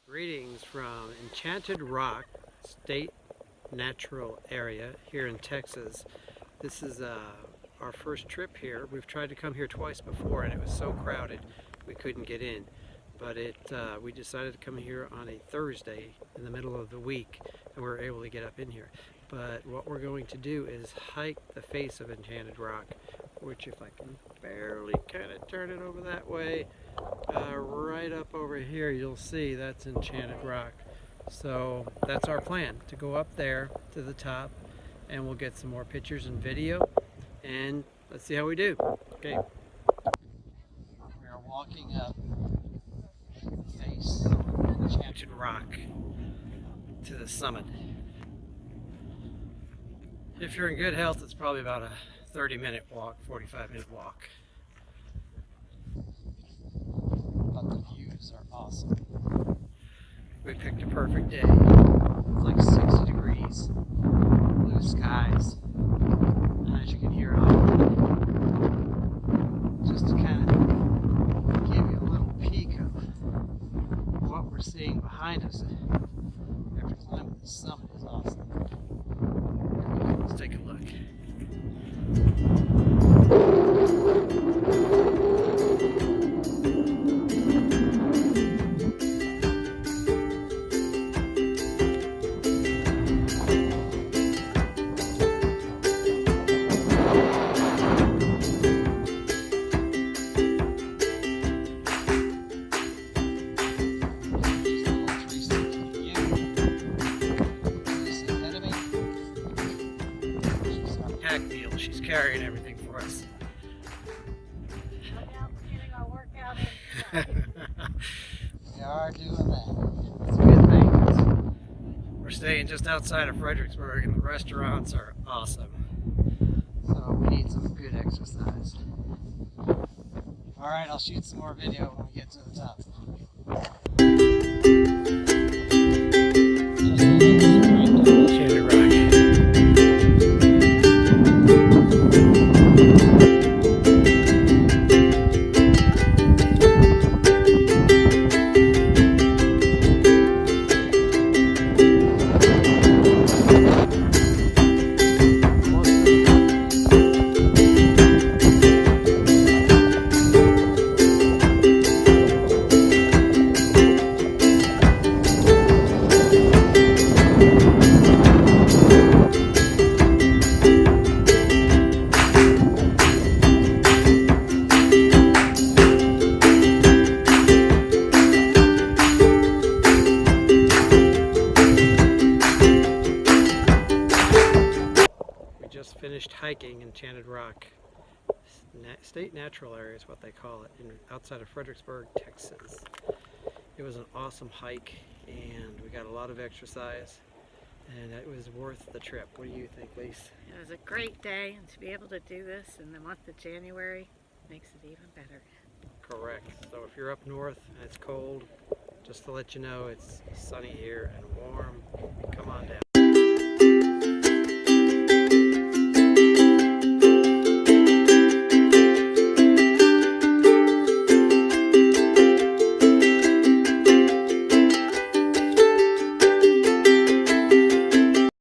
Greetings from Enchanted Rock State Natural Area here in Texas. This is our first trip here. We've tried to come here twice before and it was so crowded we couldn't get in. But we decided to come here on a Thursday in the middle of the week and we were able to get up in here. But what we're going to do is hike the face of Enchanted Rock, which, if I can barely kind of turn it over that way, right up over here you'll see that's Enchanted Rock. So that's our plan, to go up there to the top and we'll get some more pictures and video and let's see how we do. Okay. We are walking up the face of Enchanted Rock to the summit. If you're in good health, it's probably about a 30-minute walk, 45-minute walk. But the views are awesome. We picked a perfect day. It's like 60 degrees, blue skies, and as you can hear, just to kind of give you a little peek of what we're seeing behind us after climbing the summit is awesome. Let's take a look. Deal. She's carrying everything for us. Look out, we're getting our workout in. We are doing that. It's a good thing. We're staying just outside of Fredericksburg and the restaurants are awesome. So we need some good exercise. Alright, I'll shoot some more video when we get to the top. Just finished hiking Enchanted Rock State Natural Area is what they call it, outside of Fredericksburg, Texas. It was an awesome hike and we got a lot of exercise and it was worth the trip. What do you think, Lise? It was a great day, and to be able to do this in the month of January makes it even better. Correct. So if you're up north and it's cold, just to let you know, it's sunny here and warm. Come on down.